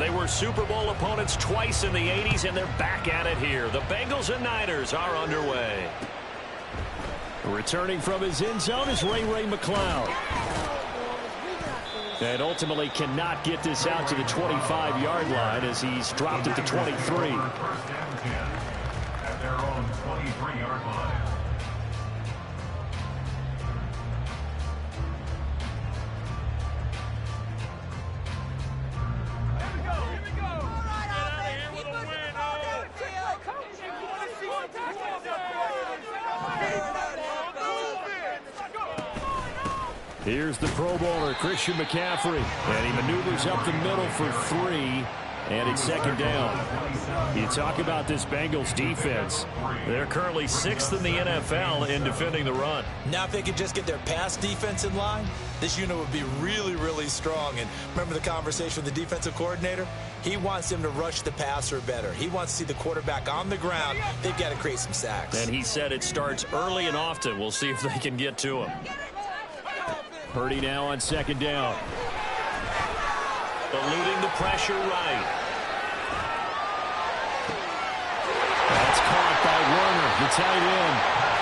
They were Super Bowl opponents twice in the 80s, and they're back at it here. The Bengals and Niners are underway. Returning from his end zone is Ray McCloud. And ultimately cannot get this out to the 25-yard line as he's dropped at the 23. First down 10 at their own 23-yard line. Here's the Pro Bowler, Christian McCaffrey. And he maneuvers up the middle for 3. And it's second down. You talk about this Bengals defense. They're currently 6th in the NFL in defending the run. Now if they could just get their pass defense in line, this unit would be really, really strong. And remember the conversation with the defensive coordinator? He wants them to rush the passer better. He wants to see the quarterback on the ground. They've got to create some sacks. And he said it starts early and often. We'll see if they can get to him. Purdy now on second down. Eluding the pressure right. That's caught by Warner, the tight end.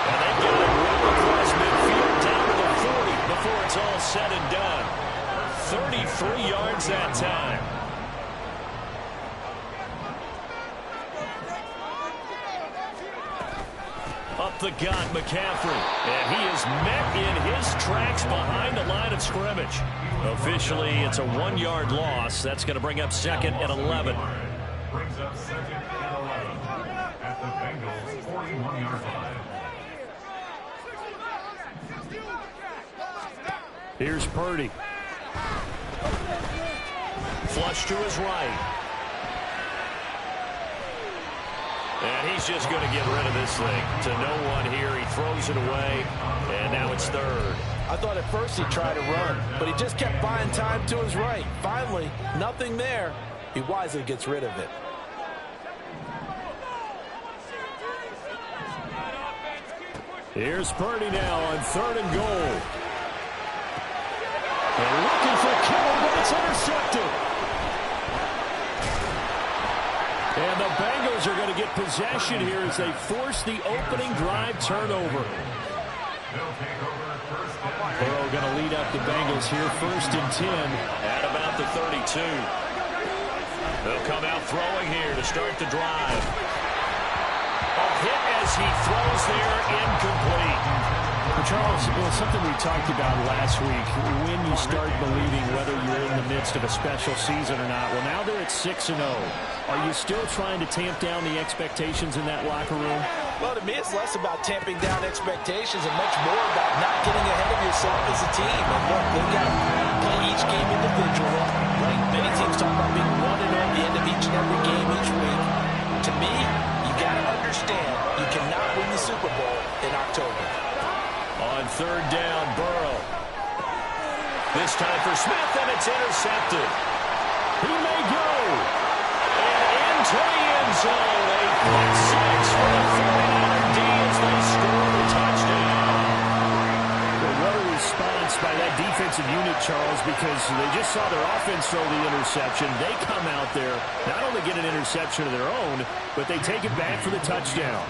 And they get it right across midfield down to the 40 before it's all said and done. 33 yards that time. Up the gut, McCaffrey. And he is met in his tracks behind the line of scrimmage. Officially, it's a 1-yard loss. That's going to bring up second and 11. Brings up second and 11 at the Bengals' 41-yard line. Here's Purdy. Flush to his right. And he's just going to get rid of this thing. To no one here. He throws it away. And now it's third. I thought at first he'd try to run, but he just kept buying time to his right. Finally, nothing there. He wisely gets rid of it. Here's Purdy now on third and goal. And looking for Kittle, but it's intercepted. And the Bengals are going to get possession here as they force the opening drive turnover. Burrow going to lead up the Bengals here, 1st and 10 at about the 32. They'll come out throwing here to start the drive. A hit as he throws there, incomplete. Charles, something we talked about last week, when you start believing whether you're in the midst of a special season or not. Well, now they're at 6-0. Are you still trying to tamp down the expectations in that locker room? Well, to me, it's less about tamping down expectations and much more about not getting ahead of yourself as a team. And look, they've got to play each game individually. Right? Many teams talk about being 1-0 at the end of each and every game each week. To me, you got to understand you cannot win the Super Bowl in October. On third down, Burrow. This time for Smith, and it's intercepted. He may go. And into the end zone. A quick 6 for the 49er D as they score the touchdown. Well, what a response by that defensive unit, Charles, because they just saw their offense throw the interception. They come out there, not only get an interception of their own, but they take it back for the touchdown.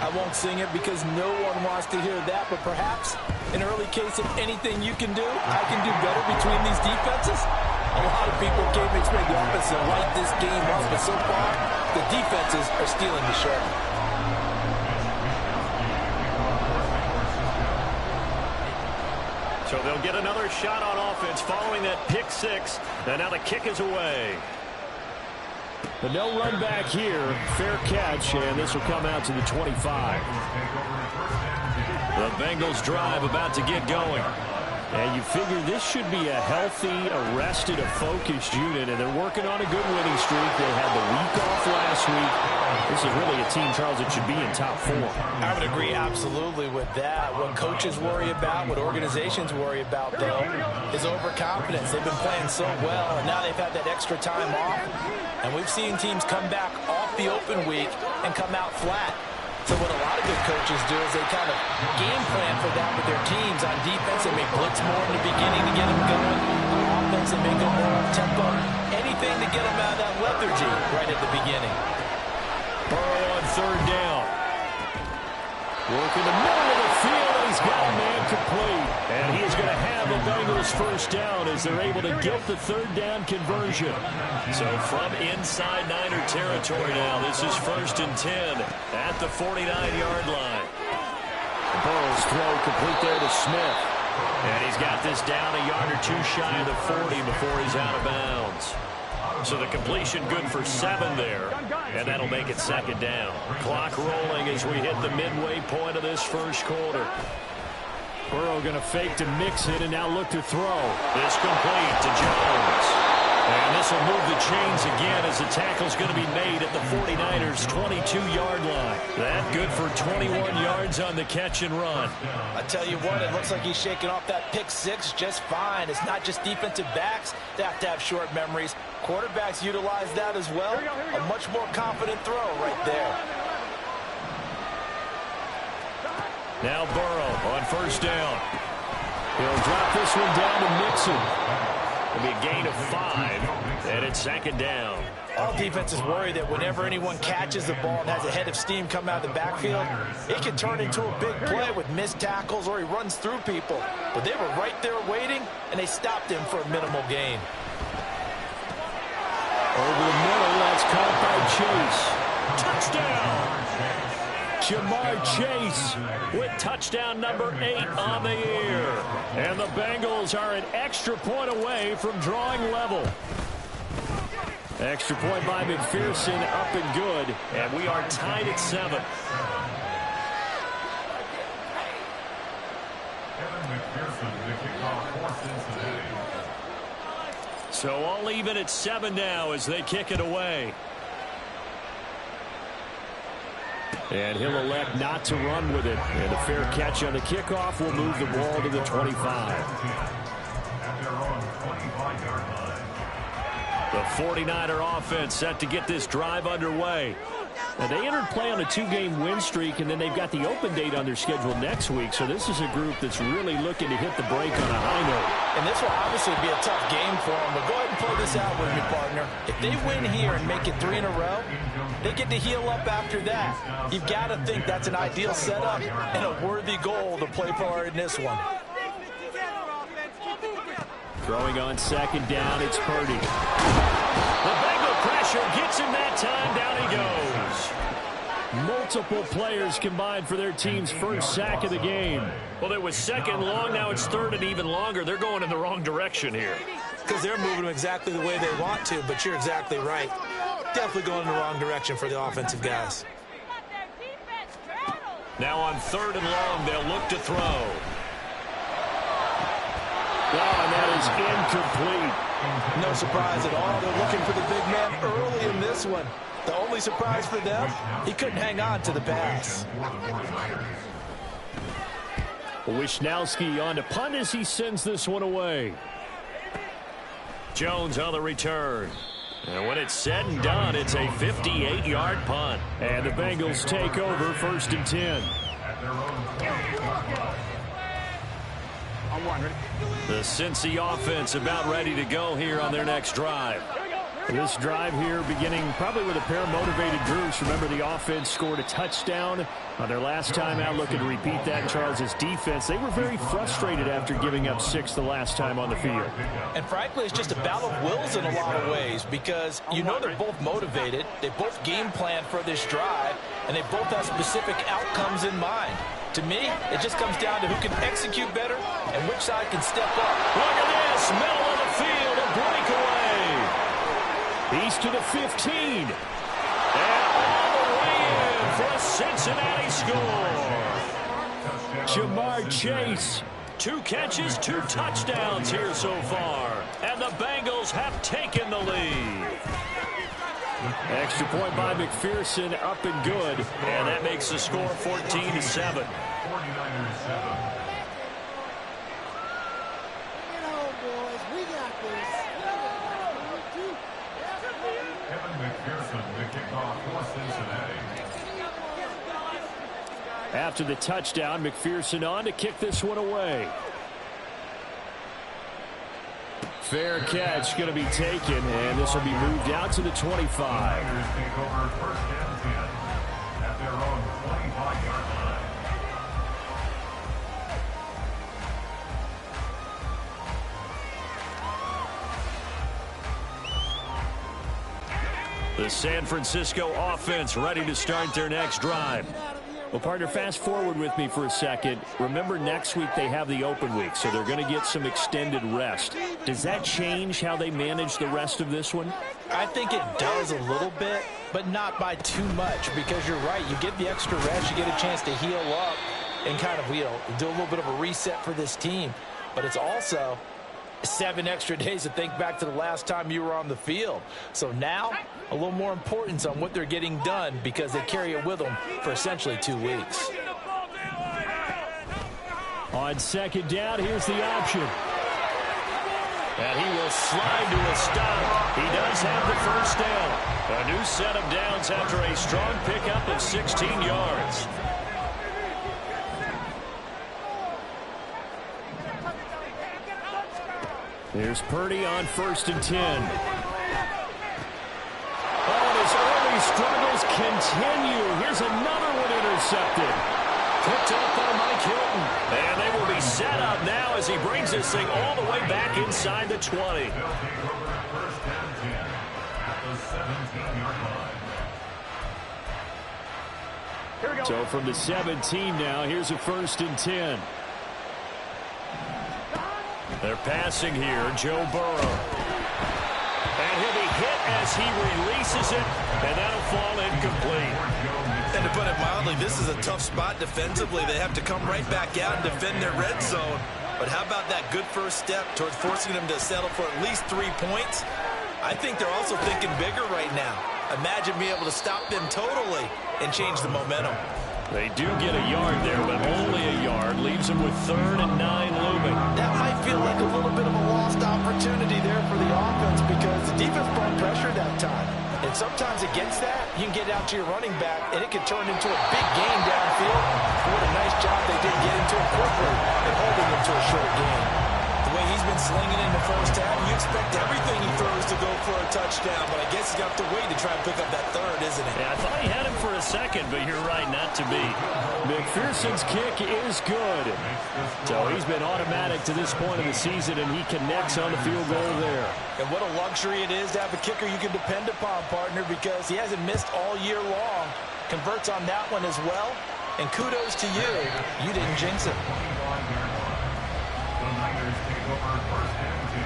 I won't sing it because no one wants to hear that, but perhaps an early case of anything you can do, I can do better between these defenses. A lot of people came to expect the offense to light this game up, but so far, the defenses are stealing the show. So they'll get another shot on offense following that pick 6, and now the kick is away. But no run back here. Fair catch, and this will come out to the 25. The Bengals drive about to get going. And you figure this should be a healthy, arrested, a focused unit, and they're working on a good winning streak. They had the week off last week. This is really a team, Charles, that should be in top 4. I would agree absolutely with that. What coaches worry about, what organizations worry about, though, is overconfidence. They've been playing so well, and now they've had that extra time off. And we've seen teams come back off the open week and come out flat. So what a lot of good coaches do is they kind of game plan for that with their teams. On defense, they may blitz more in the beginning to get them going. On offense, they may go more up-tempo. Any anything to get them out of that lethargy right at the beginning. Burrow on third down. Working the middle of the field, and he's got a man complete. And he is going to have the Bengals first down as they're able to get the third down conversion. So from inside Niner territory now, this is 1st and 10 at the 49-yard line. Burrow's throw complete there to Smith. And he's got this down a yard or two shy of the 40 before he's out of bounds. So the completion good for 7 there, and that'll make it 2nd down. Clock rolling as we hit the midway point of this first quarter. Burrow going to fake to mix it and now look to throw. This complete to Jones. And this will move the chains again as the tackle's going to be made at the 49ers' 22-yard line. That good for 21 yards on the catch and run. I tell you what, it looks like he's shaking off that pick 6 just fine. It's not just defensive backs that have to have short memories. Quarterbacks utilize that as well. A much more confident throw right there. Now Burrow on first down. He'll drop this one down to Mixon. It'll be a gain of 5, and it's 2nd down. All defenses worry that whenever anyone catches the ball and has a head of steam come out of the backfield, it can turn into a big play with missed tackles or he runs through people. But they were right there waiting, and they stopped him for a minimal gain. Over the middle, that's caught by Chase. Touchdown! Jamar Chase with touchdown number 8 on the year. And the Bengals are an extra point away from drawing level. Extra point by McPherson, up and good. And we are tied at 7. Kevin McPherson, the kickoff for Cincinnati. So all even at 7 now as they kick it away. And he'll elect not to run with it. And a fair catch on the kickoff will move the ball to the 25. At their own 25-yard line. The 49er offense set to get this drive underway. Now, they entered play on a 2-game win streak, and then they've got the open date on their schedule next week. So this is a group that's really looking to hit the break on a high note. And this will obviously be a tough game for them, but go ahead and play this out with me, partner. If they win here and make it 3 in a row, they get to heal up after that. You've got to think that's an ideal setup and a worthy goal to play for in this one. Throwing on 2nd down, it's Purdy. The Bengal pressure gets him that time. Down he goes. Multiple players combined for their team's first sack of the game. Well, it was 2nd long. Now it's 3rd and even longer. They're going in the wrong direction here. Because they're moving them exactly the way they want to, but you're exactly right. Definitely going in the wrong direction for the offensive guys. Now on 3rd and long, they'll look to throw. And that is incomplete. No surprise at all. They're looking for the big man early in this one. The only surprise for them, he couldn't hang on to the pass. Wisnowski on to punt as he sends this one away. Jones on the return. And when it's said and done, it's a 58-yard punt. And the Bengals take over 1st and 10. The Cincy offense about ready to go here on their next drive. This drive here beginning probably with a pair of motivated groups. Remember, the offense scored a touchdown on their last time out. Looking to repeat that in Charles' defense. They were very frustrated after giving up 6 the last time on the field. And frankly, it's just a battle of wills in a lot of ways because you know they're both motivated. They both game plan for this drive, and they both have specific outcomes in mind. To me, it just comes down to who can execute better and which side can step up. Look at this, middle of the field, a breakaway. He's to the 15. And all the way in for a Cincinnati score. Jamar Chase. 2 catches, 2 touchdowns here so far. And the Bengals have taken the lead. Extra point by McPherson, up and good. And that makes the score 14-7. 49ers 7. Kevin McPherson, the kickoff for Cincinnati. After the touchdown, McPherson on to kick this one away. Fair catch going to be taken, and this will be moved out to the 25. Niners take over first and 10 at their own 25-yard line. The San Francisco offense ready to start their next drive. Well, partner, fast forward with me for a second. Remember, next week they have the open week, so they're going to get some extended rest. Does that change how they manage the rest of this one? I think it does a little bit, but not by too much, because you're right. You get the extra rest, you get a chance to heal up and kind of, do a little bit of a reset for this team. But it's also 7 extra days to think back to the last time you were on the field. So now, a little more importance on what they're getting done because they carry it with them for essentially 2 weeks. On second down, here's the option. And he will slide to a stop. He does have the first down. A new set of downs after a strong pickup of 16 yards. Here's Purdy on 1st and 10. Oh, his early struggles continue. Here's another one intercepted. Picked up by Mike Hilton. And they will be set up now as he brings this thing all the way back inside the 20. They'll take over first and 10 at the 17-yard line. So from the 17 now, here's a 1st and 10. They're passing here, Joe Burrow. And he'll be hit as he releases it, and that'll fall incomplete. And to put it mildly, this is a tough spot defensively. They have to come right back out and defend their red zone. But how about that good first step towards forcing them to settle for at least 3 points? I think they're also thinking bigger right now. Imagine being able to stop them totally and change the momentum. They do get a yard there, but only a yard. Leaves them with 3rd and 9 looming. That might feel like a little bit of a lost opportunity there for the offense because the defense brought pressure that time. And sometimes against that, you can get out to your running back, and it can turn into a big gain downfield. What a nice job they did get into it quickly and holding them to a short gain. The way he's been slinging in the first half, you expect everything he throws to go for a touchdown, but I guess he's got to wait to try and pick up that 3rd, isn't he? Yeah, I thought he had him for a second, but you're right, not to be. McPherson's kick is good. So he's been automatic to this point of the season, and he connects on the field goal there. And what a luxury it is to have a kicker you can depend upon, partner, because he hasn't missed all year long. Converts on that one as well. And kudos to you. You didn't jinx it. The Niners take over first and 10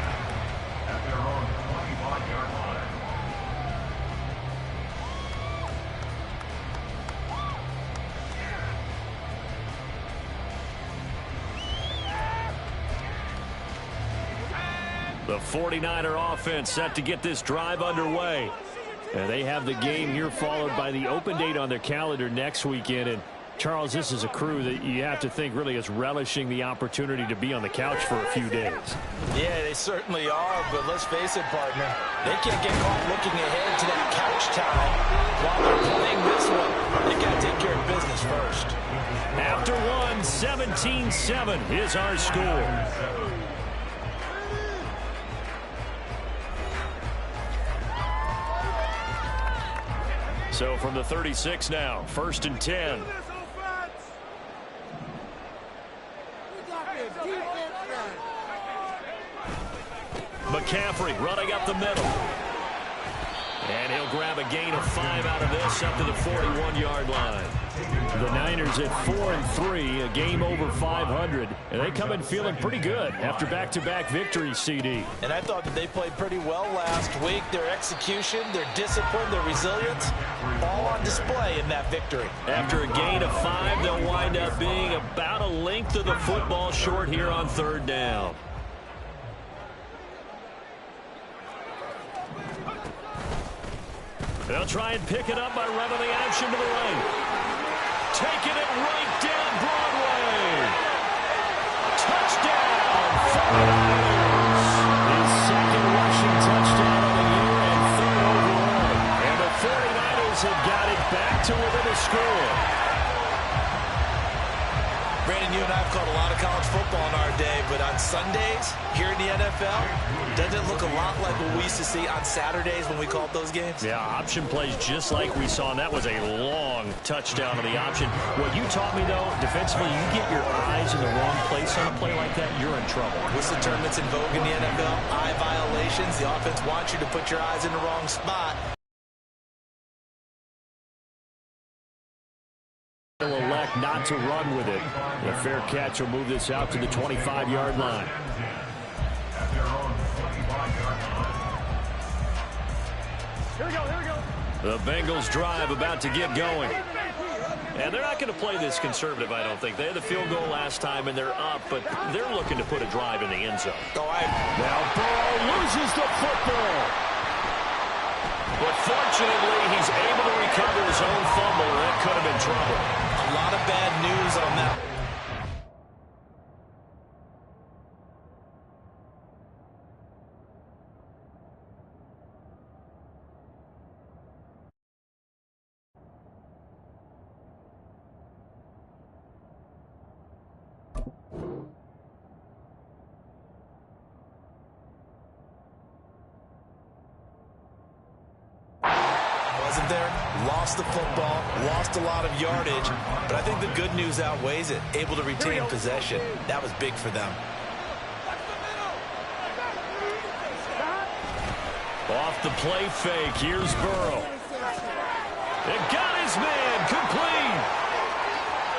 at their own 25-yard line. The 49er offense set to get this drive underway. And they have the game here followed by the open date on their calendar next weekend. And Charles, this is a crew that you have to think really is relishing the opportunity to be on the couch for a few days. Yeah, they certainly are, but let's face it, partner. They can't get caught looking ahead to that couch time while they're playing this one. They got to take care of business first. After one, 17-7 is our score. So from the 36 now, 1st and 10. McCaffrey running up the middle. And he'll grab a gain of 5 out of this up to the 41-yard line. The Niners at 4-3, a game over 500. And they come in feeling pretty good after back-to-back victories, CD. And I thought that they played pretty well last week. Their execution, their discipline, their resilience, all on display in that victory. After a gain of 5, they'll wind up being about a length of the football short here on 3rd down. They'll try and pick it up by running the option to the right. Taking it right down Broadway. Touchdown, 49ers. His second rushing touchdown of the year and 3rd overall. And the 49ers have got it back to within a score. Brandon, you and I have called a lot of college football in our day, but on Sundays here in the NFL, doesn't it look a lot like what we used to see on Saturdays when we called those games? Yeah, option plays just like we saw, and that was a long touchdown on the option. What you taught me, though, defensively, you get your eyes in the wrong place on a play like that, you're in trouble. What's the term that's in vogue in the NFL? Eye violations. The offense wants you to put your eyes in the wrong spot. Will elect not to run with it. The fair catch will move this out to the 25-yard line. At their own 25-yard line. Here we go. The Bengals drive about to get going. And they're not going to play this conservative, I don't think. They had the field goal last time, and they're up, but they're looking to put a drive in the end zone. Now Burrow loses the football. But fortunately, he's able to recover his own fumble, or it could have been trouble. A lot of bad news on that. Wasn't there, lost the football, lost a lot of yardage, but I think the good news outweighs it. Able to retain possession. That was big for them. Off the play fake, here's Burrow. It got his man, complete.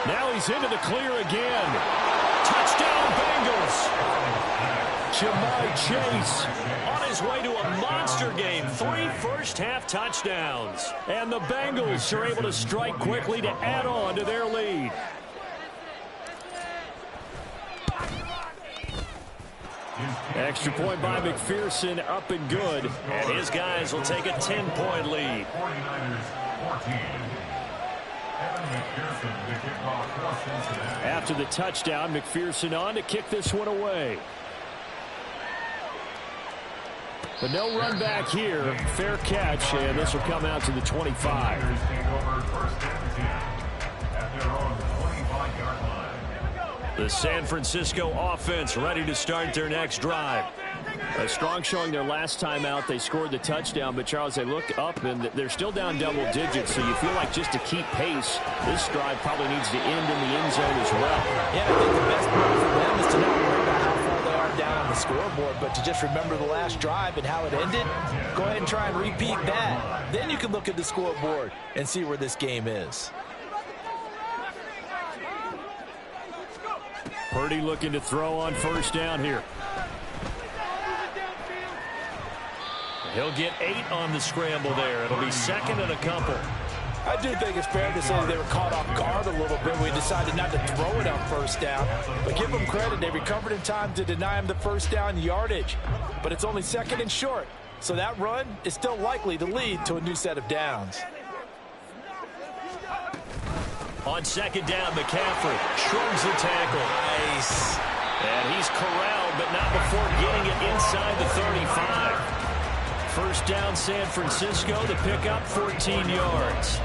Now he's into the clear again. Touchdown Bengals. Jamar Chase on his way to a monster game. 3 first-half touchdowns. And the Bengals are able to strike quickly to add on to their lead. Extra point by McPherson, up and good. And his guys will take a 10-point lead. 49ers 14. After the touchdown, McPherson on to kick this one away. But no run back here. Fair catch, and this will come out to the 25. The San Francisco offense ready to start their next drive. A strong showing their last time out. They scored the touchdown, but Charles, they look up and they're still down double digits, so you feel like just to keep pace, this drive probably needs to end in the end zone as well. Yeah, I think the best part for them is to not worry about how far they are down on the scoreboard, but to just remember the last drive and how it ended. Go ahead and try and repeat that. Then you can look at the scoreboard and see where this game is. Purdy looking to throw on first down here. He'll get 8 on the scramble there. It'll be second and a couple. I do think it's fair to say they were caught off guard a little bit. We decided not to throw it on first down. But give them credit. They recovered in time to deny him the first down yardage. But it's only second and short. So that run is still likely to lead to a new set of downs. On second down, McCaffrey shrugs the tackle. Nice. And he's corralled, but not before getting it inside the 35. First down, San Francisco. The pickup, 14 yards.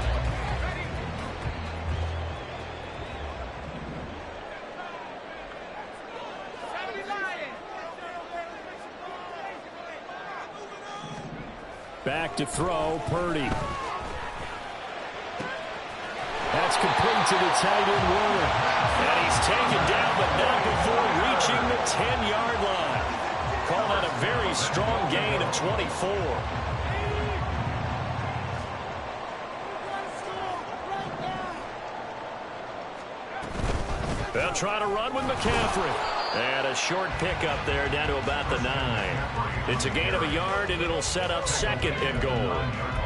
Back to throw, Purdy. That's complete to the tight end, Warner. And he's taken down, but not before reaching the 10-yard line. Call that a very strong gain of 24. They'll try to run with McCaffrey. And a short pickup there down to about the 9. It's a gain of a yard, and it'll set up second and goal.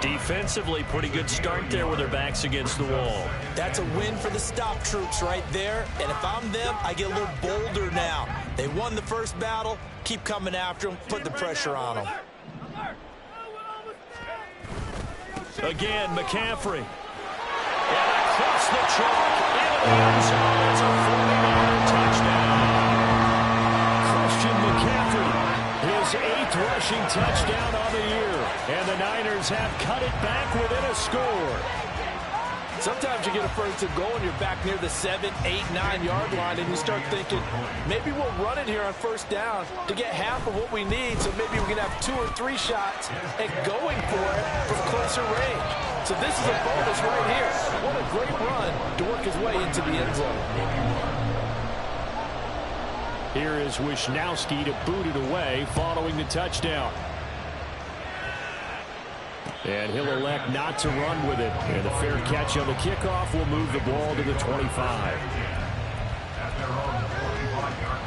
Defensively, pretty good start there with their backs against the wall. That's a win for the stop troops right there. And if I'm them, I get a little bolder now. They won the first battle. Keep coming after them. Put the pressure on them. Again, McCaffrey. And across the chalk into the end zone. It's a 40-yard touchdown. Christian McCaffrey, his 8th rushing touchdown on the year. And the Niners have cut it back within a score. Sometimes you get a first and goal and you're back near the 7, 8, 9-yard line, and you start thinking, maybe we'll run it here on first down to get half of what we need, so maybe we can have 2 or 3 shots and going for it from closer range. So this is a bonus right here. What a great run to work his way into the end zone. Here is Wisnowski to boot it away following the touchdown. And he'll elect not to run with it. And the fair catch on the kickoff will move the ball to the 25. At their own 45-yard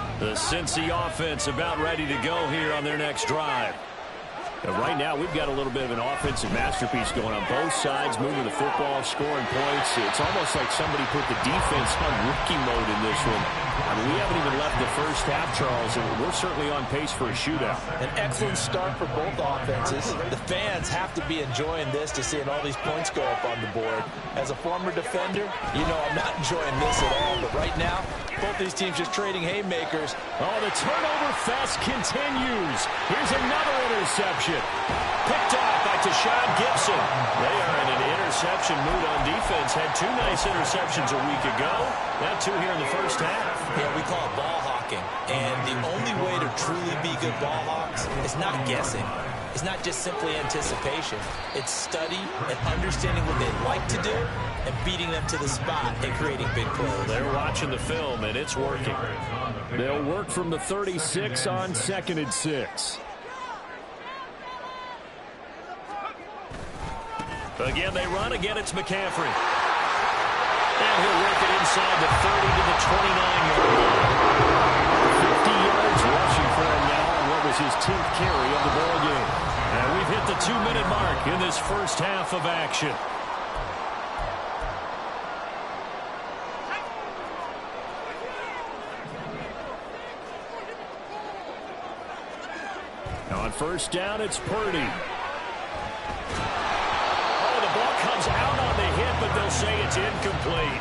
line. The Cincy offense about ready to go here on their next drive. And right now, we've got a little bit of an offensive masterpiece going on both sides, moving the football, scoring points. It's almost like somebody put the defense on rookie mode in this one. I mean, we haven't even left the first half, Charles, and we're certainly on pace for a shootout. An excellent start for both offenses. The fans have to be enjoying this to seeing all these points go up on the board. As a former defender, you know I'm not enjoying this at all, but right now, both these teams just trading haymakers. Oh, the turnover fest continues. Here's another interception. Picked off by Tashawn Gibson. They are in an interception mood on defense. Had 2 nice interceptions a week ago. Now 2 here in the first half. Yeah, we call it ball hawking. And the only way to truly be good ball hawks is not guessing. It's not just simply anticipation. It's study and understanding what they like to do and beating them to the spot and creating big plays. They're watching the film, and it's working. They'll work from the 36 on 2nd and 6. Again, they run. Again, it's McCaffrey. And he'll work it inside the 30 to the 29-yard line. 50 yards rushing for him now on what was his 10th carry of the ball game. And we've hit the 2-minute mark in this first half of action. On first down, it's Purdy. Comes out on the hit, but they'll say it's incomplete.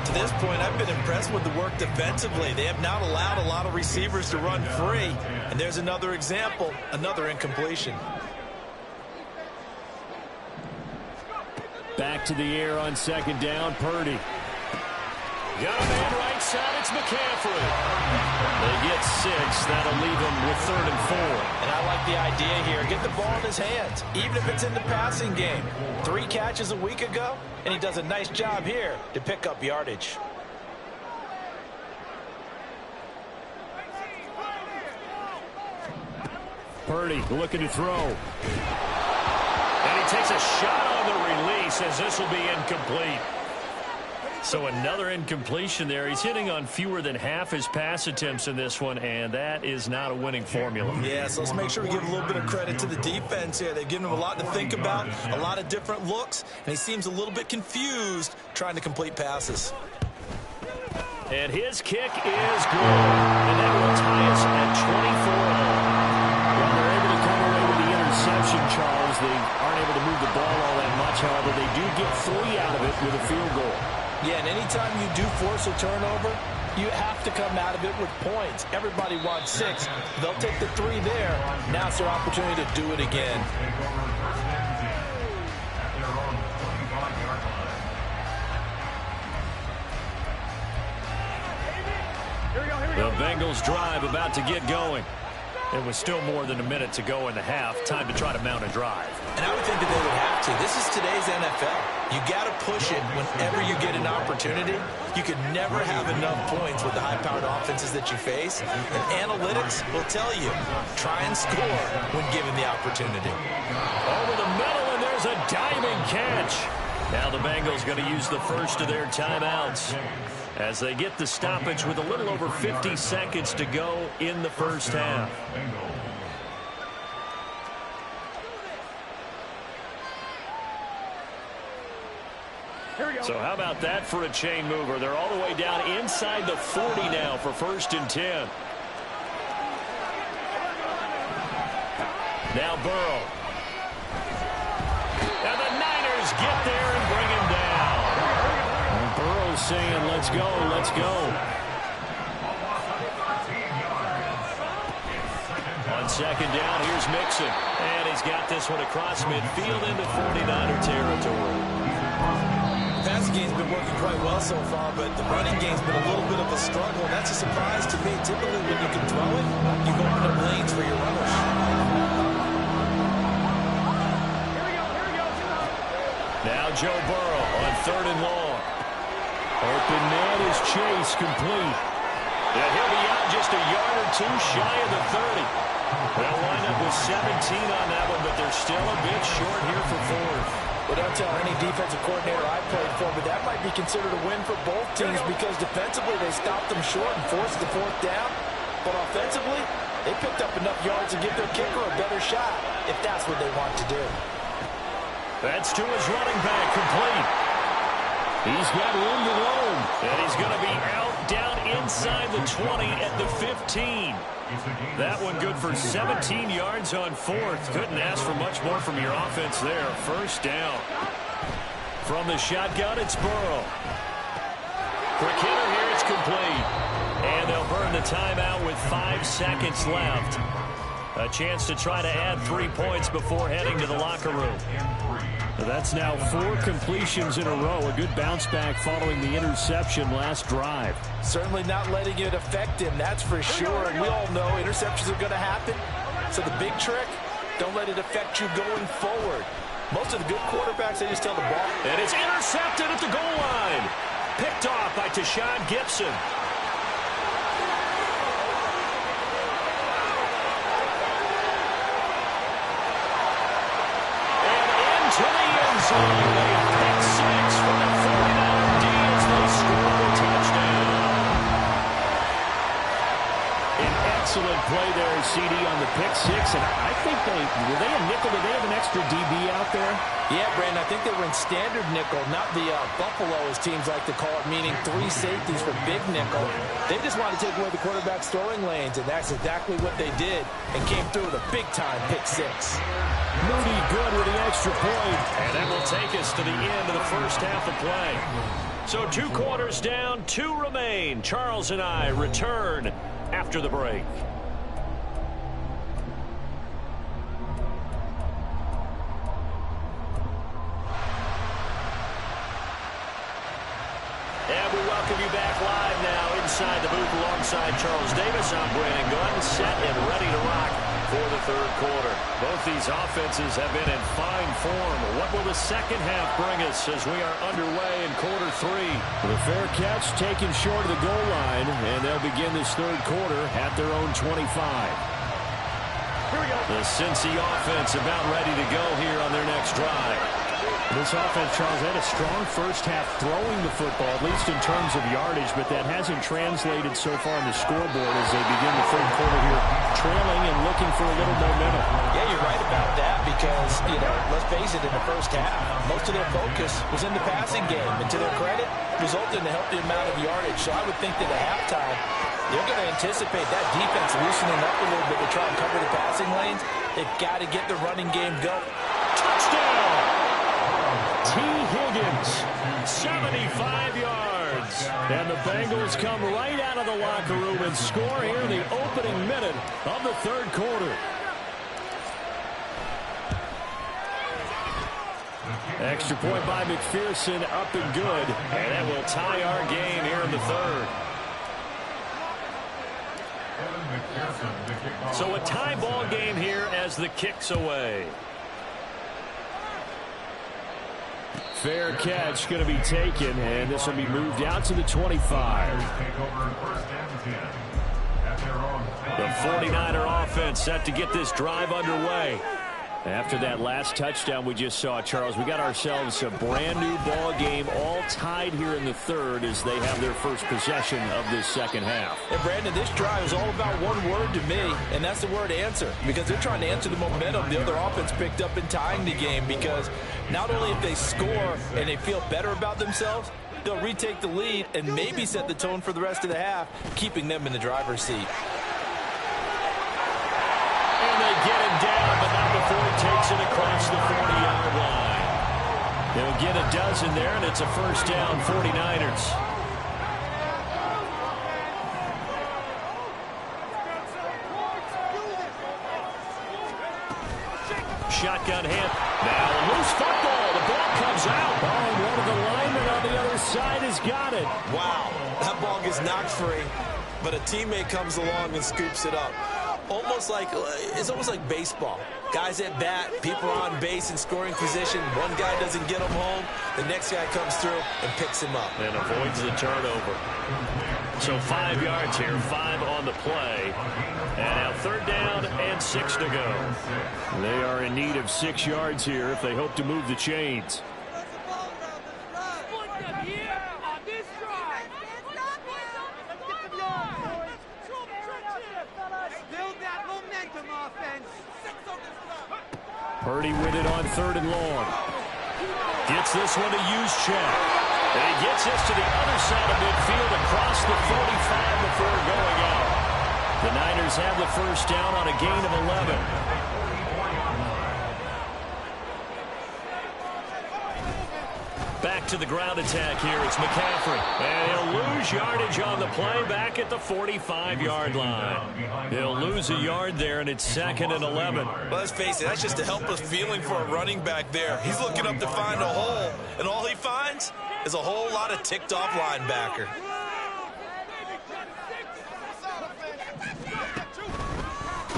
To this point, I've been impressed with the work defensively. They have not allowed a lot of receivers to run free. And there's another example, another incompletion. Back to the air on 2nd down, Purdy. Got a man right side, it's McCaffrey. They get 6. That'll leave them with 3rd and 4. And I like the idea here. Get the ball in his hands, even if it's in the passing game. 3 catches a week ago, and he does a nice job here to pick up yardage. Purdy looking to throw. And he takes a shot on the release as this will be incomplete. So another incompletion there. He's hitting on fewer than half his pass attempts in this one, and that is not a winning formula. Yeah, so let's make sure we give a little bit of credit to the defense here. They've given him a lot to think about, a lot of different looks, and he seems a little bit confused trying to complete passes. And his kick is good. And that will tie us at 24. Well, they're able to come away with the interception, Charles. They aren't able to move the ball all that much. However, they do get 3 out of it with a field goal. Yeah, and anytime you do force a turnover, you have to come out of it with points. Everybody wants 6. They'll take the 3 there. Now it's their opportunity to do it again. The Bengals drive about to get going. It was still more than a minute to go in the half. Time to try to mount a drive. And I would think that they would have to. This is today's NFL. You got to push it whenever you get an opportunity. You could never have enough points with the high-powered offenses that you face. And analytics will tell you, try and score when given the opportunity. Over the middle, and there's a diving catch. Now the Bengals going to use the first of their timeouts as they get the stoppage with a little over 50 seconds to go in the first half. So how about that for a chain mover? They're all the way down inside the 40 now for 1st and 10. Now Burrow. And the Niners get there and bring him down. And Burrow's saying, let's go, let's go. second down. Here's Mixon. And he's got this one across midfield into 49er territory. The passing game's been working quite well so far, but the running game's been a little bit of a struggle. And that's a surprise to me. Typically, when you can throw it, you've opened up lanes for your runners. Now Joe Burrow on 3rd and long. Open man is Chase, complete. Yeah, he'll be out just a yard or two shy of the 30. They'll wind up with 17 on that one, but they're still a bit short here for 4th. Well, don't tell any defensive coordinator I played for, but that might be considered a win for both teams because defensively they stopped them short and forced the 4th down. But offensively, they picked up enough yards to give their kicker a better shot if that's what they want to do. That's to his running back, complete. He's got room to roam. And he's going to be out down inside the 20 at the 15. That one good for 17 yards on 4th. Couldn't ask for much more from your offense there. 1st down. From the shotgun, it's Burrow. Quick hitter here, it's complete. And they'll burn the timeout with 5 seconds left. A chance to try to add 3 points before heading to the locker room. That's now 4 completions in a row. A good bounce back following the interception last drive. Certainly not letting it affect him, that's for sure. And we all know interceptions are going to happen. So the big trick, don't let it affect you going forward. Most of the good quarterbacks, they just tell the ball. And it's intercepted at the goal line. Picked off by Tashawn Gibson. To the end zone. A pick 6 for the 49er D as they score a touchdown. An excellent play there, CD, on the pick 6. And I think were they a nickel? Did they have an extra DB out there? Yeah, Brandon, I think they were in standard nickel, not the Buffalo, as teams like to call it, meaning 3 safeties for big nickel. They just wanted to take away the quarterback's throwing lanes, and that's exactly what they did and came through with a big-time pick 6. Moody good with the extra point. And that will take us to the end of the first half of play. So 2 quarters down, 2 remain. Charles and I return after the break. And we welcome you back live now inside the booth alongside Charles Davis. I'm Brandon Gunn, set and ready to rock for the 3rd quarter. Both these offenses have been in fine form. What will the second half bring us as we are underway in quarter 3? The fair catch taken short of the goal line, and they'll begin this 3rd quarter at their own 25. Here we go. The Cincy offense about ready to go here on their next drive. This offense, Charles, had a strong first half throwing the football, at least in terms of yardage, but that hasn't translated so far on the scoreboard as they begin the 3rd quarter here, trailing and looking for a little momentum. Yeah, you're right about that because, let's face it, in the first half, most of their focus was in the passing game. And to their credit, resulted in a healthy amount of yardage. So I would think that at halftime, they're going to anticipate that defense loosening up a little bit to try and cover the passing lanes. They've got to get the running game going. Touchdown! T. Higgins, 75 yards. And the Bengals come right out of the locker room and score here in the opening minute of the 3rd quarter. Extra point by McPherson, up and good. And that will tie our game here in the 3rd. So a tie ball game here as the kick's away. Fair catch going to be taken, and this will be moved out to the 25. The 49er offense set to get this drive underway. After that last touchdown we just saw, Charles, we got ourselves a brand new ball game, all tied here in the 3rd as they have their first possession of this second half. And Brandon, this drive is all about one word to me, and that's the word answer, because they're trying to answer the momentum the other offense picked up in tying the game, because not only if they score and they feel better about themselves, they'll retake the lead and maybe set the tone for the rest of the half, keeping them in the driver's seat. And they get him down, but not before he takes it across the 40-yard line. They'll get a dozen there, and it's a first down, 49ers. Shotgun hit. Now a loose football. The ball comes out. Oh, and one of the linemen on the other side has got it. Wow, that ball gets knocked free, but a teammate comes along and scoops it up. It's almost like baseball. Guys at bat, people are on base in scoring position. One guy doesn't get him home. The next guy comes through and picks him up. And avoids the turnover. So 5 yards here, 5 on the play. And now 3rd down and 6 to go. They are in need of 6 yards here if they hope to move the chains. Purdy with it on 3rd and long. Gets this one to Juszczyk. And he gets this to the other side of midfield across the 45 before going out. The Niners have the first down on a gain of 11. Back to the ground attack here. It's McCaffrey. And he'll lose yardage on the play back at the 45-yard line. He'll lose a yard there, and it's 2nd and 11. Well, let's face it, that's just a helpless feeling for a running back there. He's looking up to find a hole, and all he finds is a whole lot of ticked-off linebacker.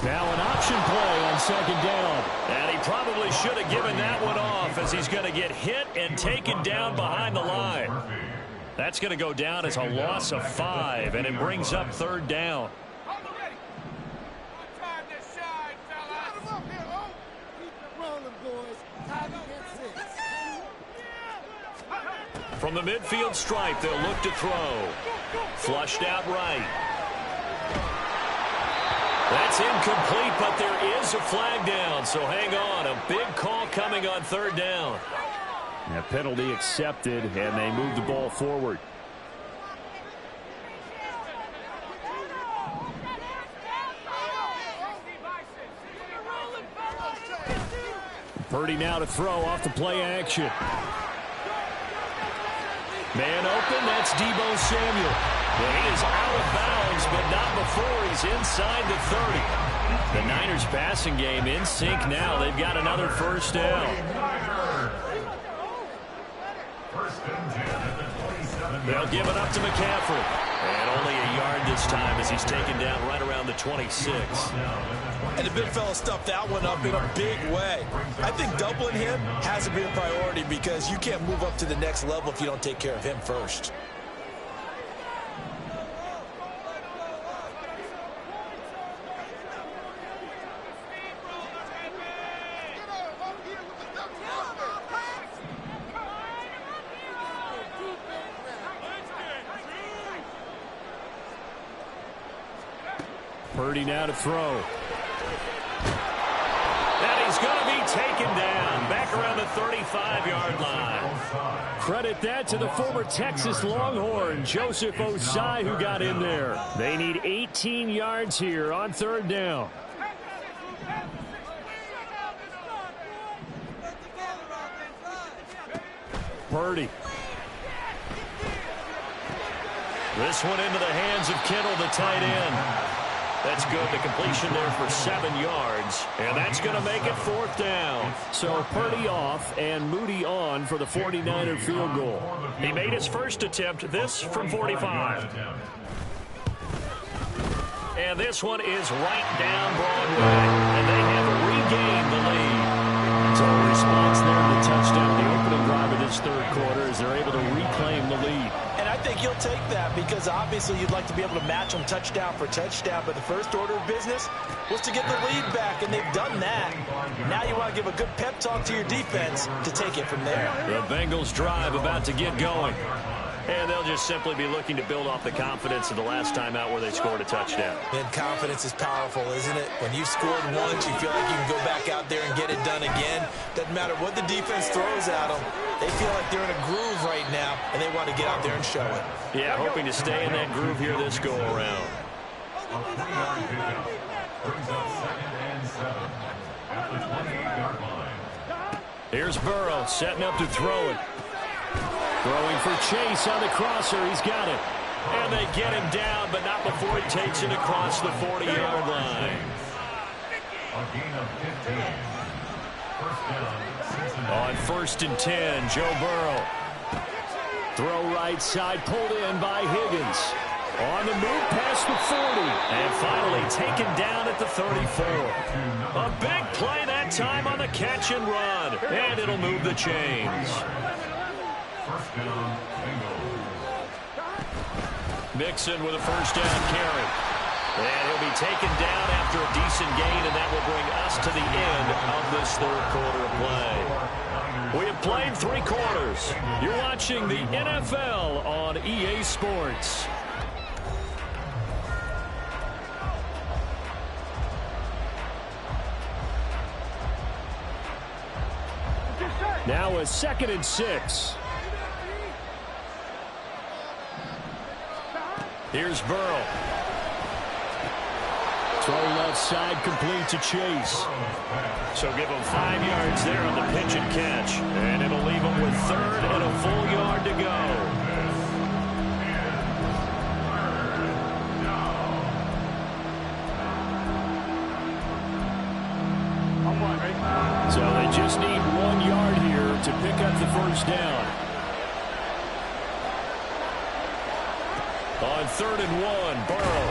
Now an option play on 2nd down. And he probably should have given that one off as he's going to get hit and taken down behind the line. That's going to go down as a loss of 5, and it brings up 3rd down. From the midfield stripe, they'll look to throw. Flushed out right. That's incomplete, but there is a flag down, so hang on. A big call coming on 3rd down. A penalty accepted, and they move the ball forward. Purdy now to throw off the play action. Man open, that's Deebo Samuel. Well, he is out of bounds, but not before he's inside the 30. The Niners passing game in sync now. They've got another first down. They'll give it up to McCaffrey. And only a yard this time as he's taken down right around the 26. And the big fella stuffed that one up in a big way. I think doubling him has to be a priority because you can't move up to the next level if you don't take care of him first. Purdy now to throw. And he's going to be taken down back around the 35-yard line. Credit that to the former Texas Longhorn, Joseph Osai, who got in there. They need 18 yards here on 3rd down. Purdy. This one into the hands of Kittle, the tight end. That's good. The completion there for 7 yards. And that's going to make it 4th down. So Purdy off and Moody on for the 49er field goal. He made his first attempt, this from 45. And this one is right down Broadway. And they have regained the lead. So a response there to the touchdown, the opening drive of this 3rd quarter, as they're able to reclaim the lead. And I think you'll take that because obviously you'd like to be able to match them touchdown for touchdown, but the first order of business was to get the lead back, and they've done that. Now you want to give a good pep talk to your defense to take it from there. The Bengals drive about to get going. And they'll just simply be looking to build off the confidence of the last time out where they scored a touchdown. And confidence is powerful, isn't it? When you've scored once, you feel like you can go back out there and get it done again. Doesn't matter what the defense throws at them. They feel like they're in a groove right now, and they want to get out there and show it. Yeah, hoping to stay in that groove here this go-around. A 3-yard pickup brings up 2nd and 7 at the 28-yard line. Here's Burrow setting up to throw it. Throwing for Chase on the crosser. He's got it. And they get him down, but not before he takes it across the 40-yard line. A gain of 15. On 1st and 10, Joe Burrow. Throw right side, pulled in by Higgins. On the move past the 40. And finally taken down at the 34. A big play that time on the catch and run. And it'll move the chains. First down, Bengals. Mixon with a first down carry. And he'll be taken down after a decent gain, and that will bring us to the end of this third quarter of play. We have played 3 quarters. You're watching the NFL on EA Sports. Now a 2nd and 6. Here's Burrow. Throw left side, complete to Chase. So give him 5 yards there on the pitch and catch. And it'll leave him with 3rd and a full yard to go. So they just need 1 yard here to pick up the first down. On 3rd and 1, Burrow.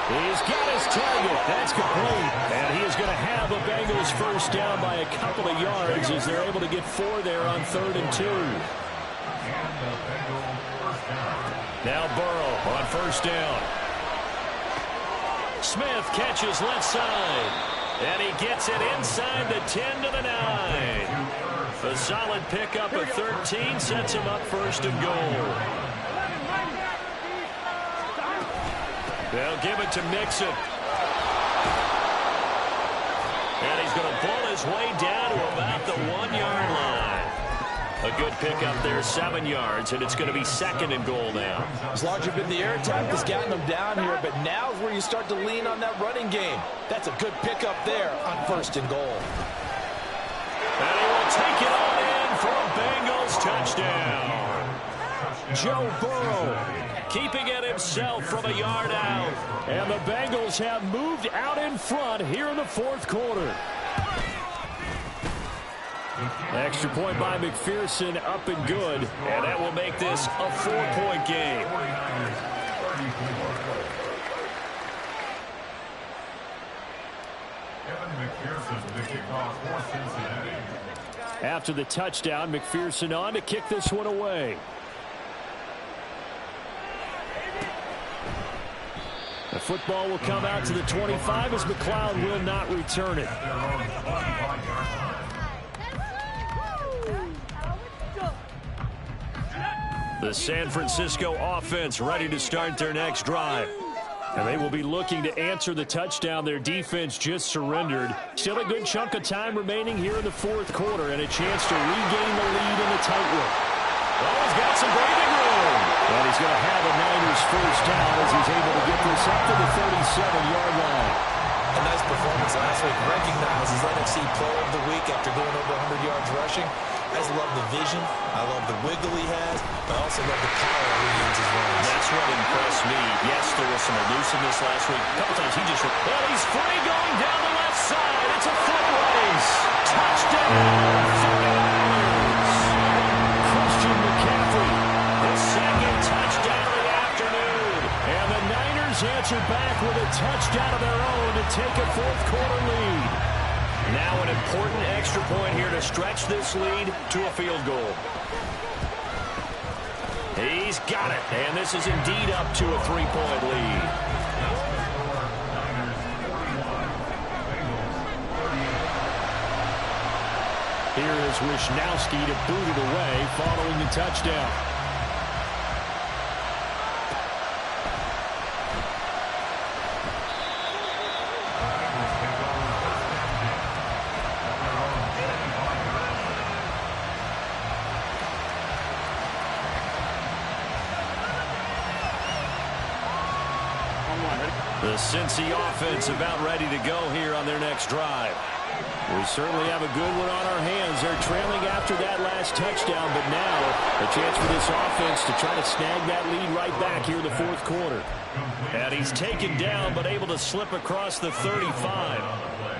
He's got his target. That's complete. And he is going to have a Bengals first down by a couple of yards as they're able to get 4 there on 3rd and 2. Now Burrow on first down. Smith catches left side. And he gets it inside the 10 to the 9. A solid pickup of 13 sets him up 1st and goal. They'll give it to Mixon. And he's going to pull his way down to about the 1 yard line. A good pickup there, 7 yards, and it's going to be 2nd and goal now. As long as you've been the air attack that's gotten them down here, but now's where you start to lean on that running game. That's a good pickup there on 1st and goal. And he will take it on in for a Bengals touchdown. Joe Burrow keeping it himself from a yard out. And the Bengals have moved out in front here in the 4th quarter. Extra point by McPherson, up and good. And that will make this a 4-point game. After the touchdown, McPherson on to kick this one away. The football will come out to the 25 as McLeod will not return it. The San Francisco offense ready to start their next drive. And they will be looking to answer the touchdown their defense just surrendered. Still a good chunk of time remaining here in the 4th quarter and a chance to regain the lead in the tightrope. Oh, he's got some breathing room. And he's going to have a Niners first down as he's able to get this up to the 37-yard line. A nice performance last week. Recognized as NFC Player of the Week after going over 100 yards rushing. I just love the vision. I love the wiggle he has. But I also love the power he uses his runs. That's what impressed me. Yes, there was some elusiveness last week. A couple times he just... Well, he's free going down the left side. It's a foot race. Touchdown. 49ers. Christian McCaffrey. The 2nd touchdown of the afternoon. And the Niners answer back with a touchdown of their own to take a 4th quarter lead. Now an important extra point here to stretch this lead to a field goal. He's got it, and this is indeed up to a 3-point lead. Here is Wishnowski to boot it away following the touchdown. The Cincy offense about ready to go here on their next drive. We certainly have a good one on our hands. They're trailing after that last touchdown, but now a chance for this offense to try to snag that lead right back here in the 4th quarter. And he's taken down but able to slip across the 35.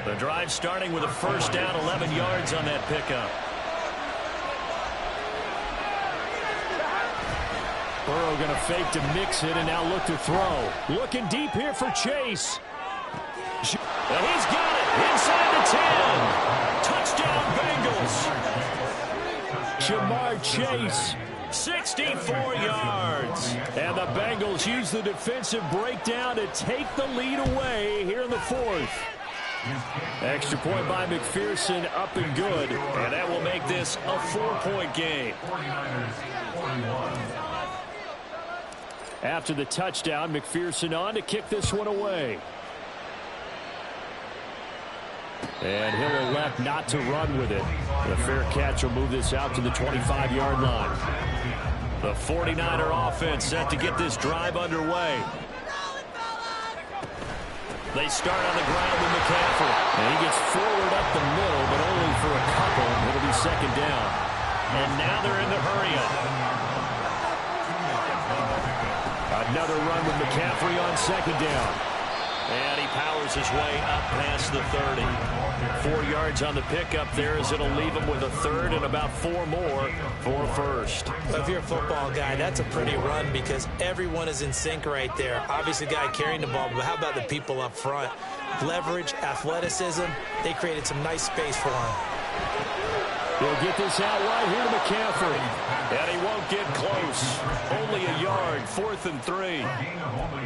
The drive starting with a first down, 11 yards on that pickup. Burrow going to fake to mix it and now look to throw. Looking deep here for Chase. Well, he's got it inside the 10. Touchdown, Bengals. Jamar Chase. 64 yards. And the Bengals use the defensive breakdown to take the lead away here in the fourth. Extra point by McPherson, up and good. And that will make this a 4-point game. After the touchdown, McPherson on to kick this one away. And he'll elect not to run with it. The fair catch will move this out to the 25-yard line. The 49er offense set to get this drive underway. They start on the ground with McCaffrey. And he gets forward up the middle, but only for a couple. It'll be second down. And now they're in the hurry-up. Another run with McCaffrey on second down. And he powers his way up past the 30. 4 yards on the pickup there as it'll leave him with a third and about 4 more for a first. Well, if you're a football guy, that's a pretty run because everyone is in sync right there. Obviously, the guy carrying the ball, but how about the people up front? Leverage, athleticism, they created some nice space for him. They'll get this out right here to McCaffrey. And he won't get close. Only a yard, 4th and 3.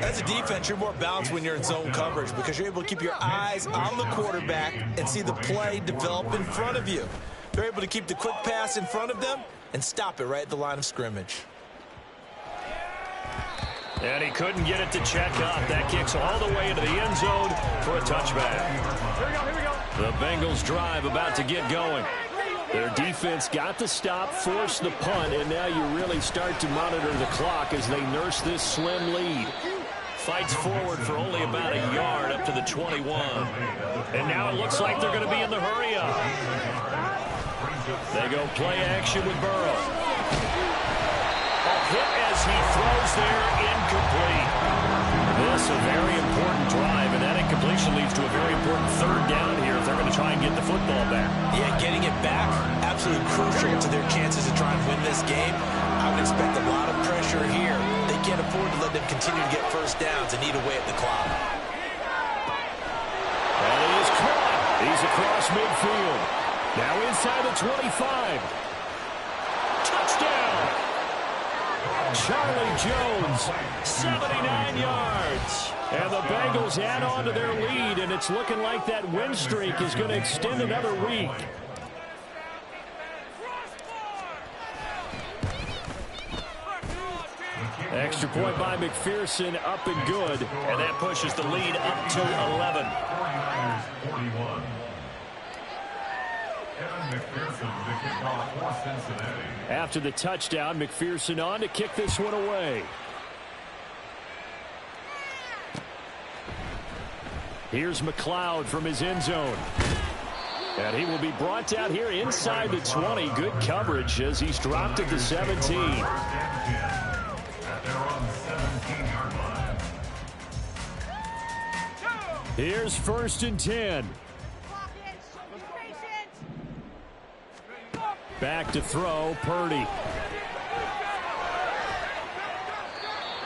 As a defense, you're more balanced when you're in zone coverage because you're able to keep your eyes on the quarterback and see the play develop in front of you. They're able to keep the quick pass in front of them and stop it right at the line of scrimmage. And he couldn't get it to check up. That kicks all the way into the end zone for a touchback. Here we go. The Bengals drive about to get going. Their defense got the stop, forced the punt, and now you really start to monitor the clock as they nurse this slim lead. Fights forward for only about a yard up to the 21. And now it looks like they're going to be in the hurry-up. They go play action with Burrow. A hit as he throws there, incomplete. This a very important drive, and that incompletion leads to a very important third down here if they're going to try and get the football back. Yeah, getting it back, absolutely crucial to their chances to try and win this game. I would expect a lot of pressure here. They can't afford to let them continue to get first downs and eat away at the clock. And he is caught. He's across midfield. Now inside the 25. Touchdown! Charlie Jones. 79 yards. And the Bengals add on to their lead, and it's looking like that win streak is going to extend another week. Extra point by McPherson, up and good. And that pushes the lead up to 11. 49ers 41. Evan McPherson with the kickoff for Cincinnati. After the touchdown, McPherson on to kick this one away. Here's McLeod from his end zone. And he will be brought down here inside the 20. Good coverage as he's dropped at the 17. Here's 1st and 10. Back to throw, Purdy.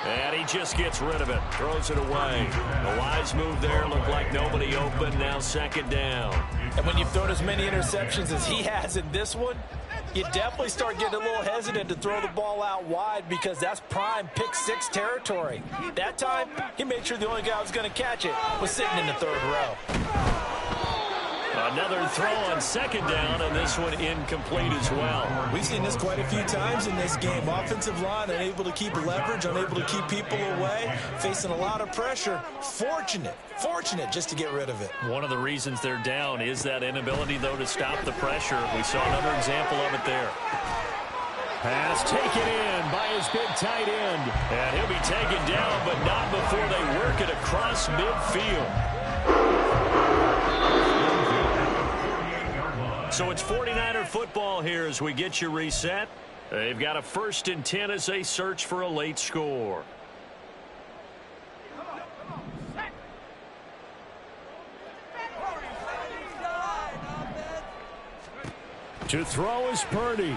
And he just gets rid of it, throws it away. A wise move there, looked like nobody open, now 2nd down. And when you've thrown as many interceptions as he has in this one, you definitely start getting a little hesitant to throw the ball out wide because that's prime pick 6 territory. That time, he made sure the only guy who was going to catch it was sitting in the 3rd row. Another throw on 2nd down, and this one incomplete as well. We've seen this quite a few times in this game. Offensive line unable to keep leverage, unable to keep people away, facing a lot of pressure. Fortunate just to get rid of it. One of the reasons they're down is that inability, though, to stop the pressure. We saw another example of it there. Pass taken in by his big tight end. And he'll be taken down, but not before they work it across midfield. So it's 49er football here as we get you reset. They've got a 1st and 10 as they search for a late score. To throw is Purdy.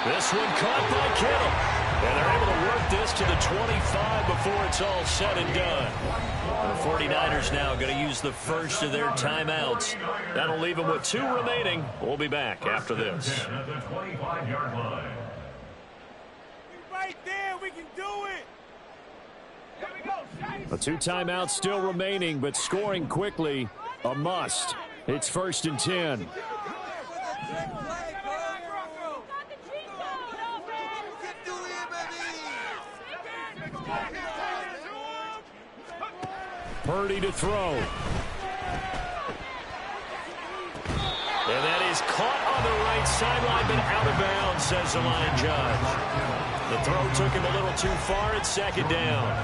This one caught by Kittle. And they're able to work this to the 25 before it's all said and done. The 49ers now going to use the first of their timeouts. That'll leave them with 2 remaining. We'll be back after this. At the 25-yard line. Right there, we can do it. Here we go. The 2 timeouts still remaining, but scoring quickly, a must. It's 1st and 10. Purdy to throw. And that is caught on the right sideline, but out of bounds, says the line judge. The throw took him a little too far at 2nd down.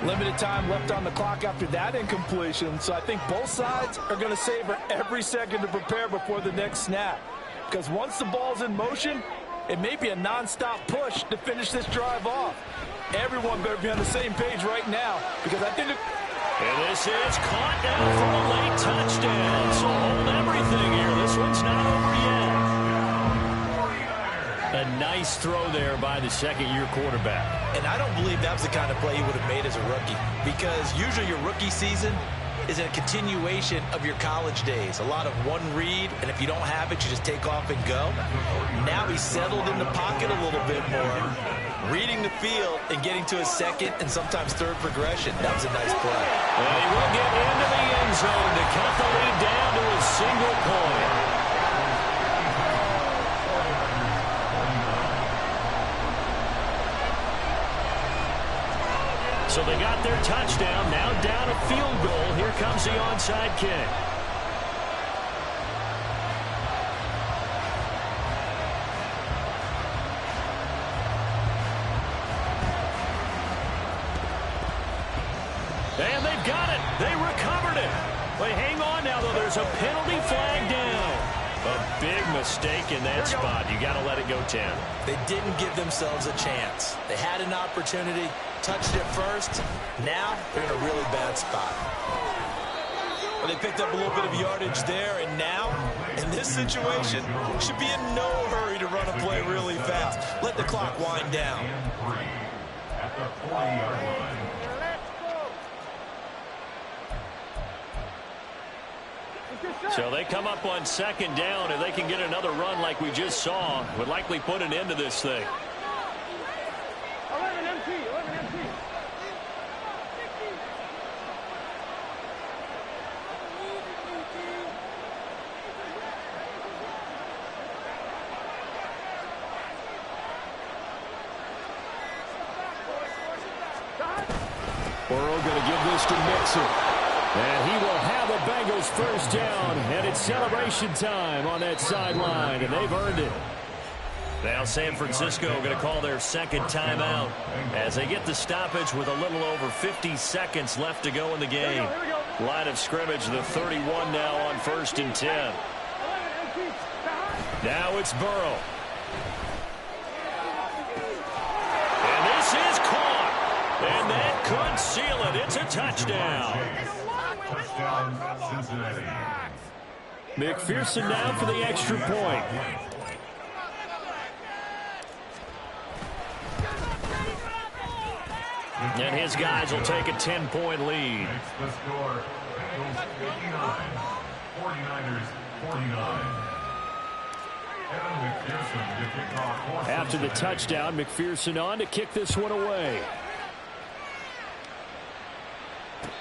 Limited time left on the clock after that incompletion, so I think both sides are going to savor every second to prepare before the next snap. Because once the ball's in motion, it may be a nonstop push to finish this drive off. Everyone better be on the same page right now, because I think and this is caught down for a late touchdown. So hold everything here. This one's not over yet. A nice throw there by the second-year quarterback. And I don't believe that was the kind of play he would have made as a rookie, because usually your rookie season is a continuation of your college days. A lot of one read, and if you don't have it, you just take off and go. Now he's settled in the pocket a little bit more, reading the field and getting to his second and sometimes third progression. That was a nice play. And he will get into the end zone to cut the lead down to a single point. So they got their touchdown, now down a field goal. Here comes the onside kick. And they've got it. They recovered it. They hang on now, though. There's a penalty flag down. A big mistake in that spot. You got to let it go 10. They didn't give themselves a chance. They had an opportunity, touched it first. Now they're in a really bad spot. Well, they picked up a little bit of yardage there, and now, in this situation, should be in no hurry to run a play really fast. Let the clock wind down. At the 40-yard line. So they come up on 2nd down, and they can get another run like we just saw. Would likely put an end to this thing. 11 MT. Burrow going to give this to Mixon. And he will have a Bengals first down, and it's celebration time on that sideline, and they've earned it. Now San Francisco going to call their 2nd timeout as they get the stoppage with a little over 50 seconds left to go in the game. Line of scrimmage, the 31 now on 1st and 10. Now it's Burrow. And this is caught. And that could seal it. It's a touchdown. Touchdown, Cincinnati. McPherson down for the extra point. And his guys will take a 10-point lead. Makes the score. Bengals 59, 49ers 49. Evan McPherson to kick off for After the Cincinnati. touchdown, McPherson on to kick this one away.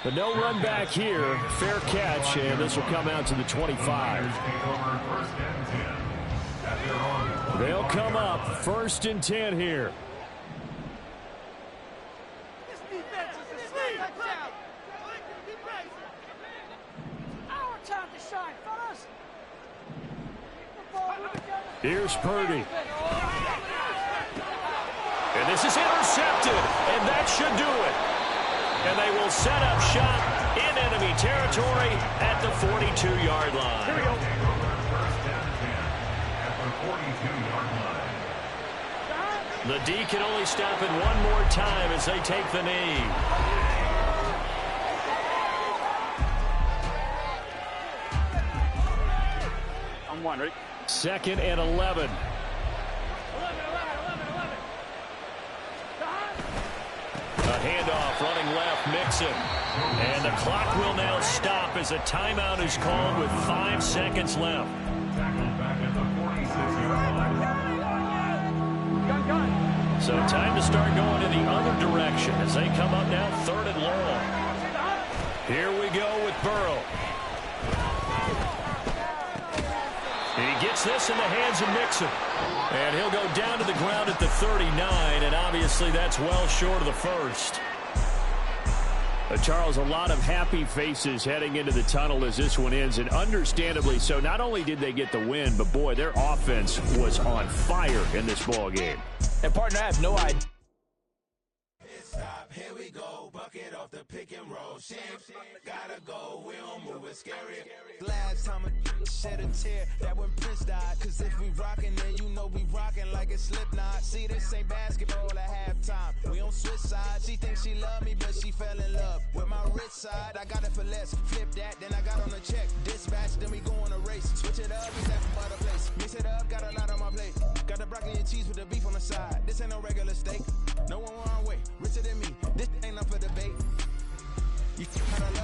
But no run back here. Fair catch, and this will come out to the 25. Take over 1st and 10. At their own They'll come up 1st and 10 here. This defense is asleep. Our time to shine, fellas. The ball moving down the Here's Purdy. And this is intercepted, and that should do it. And they will set up shop in enemy territory at the 42-yard line. Here we go. First and 10 at the 42-yard line. The D can only stop it one more time as they take the knee. and 1. Ready? 2nd and 11. A handoff running left, Mixon. And the clock will now stop as a timeout is called with 5 seconds left. Tackled back at the 46-yard line. Gun. So time to start going in the other direction as they come up now 3rd and long. Here we go with Burrow. He gets this in the hands of Mixon. And he'll go down to the ground at the 39, and obviously that's well short of the first. Charles, a lot of happy faces heading into the tunnel as this one ends, and understandably so. Not only did they get the win, but boy, their offense was on fire in this ball game. And partner, I have no idea. Stop, here we go, bucket off the pick and roll. Shit, gotta go, we don't move it scary. Last time a shed a tear, that when Prince died. Cause if we rockin', then you know we rockin' like it's Slipknot. See, this ain't basketball at halftime. We on switch sides. She thinks she love me, but she fell in love with my rich side. I got it for less, flip that, then I got on a check. Dispatch, then we go on a race. Switch it up, it's that from other place. Mix it up, got a lot on my plate. Got the broccoli and cheese with the beef on the side. This ain't no regular steak. No one wrong way, richer than me. This ain't up for debate. You gotta love.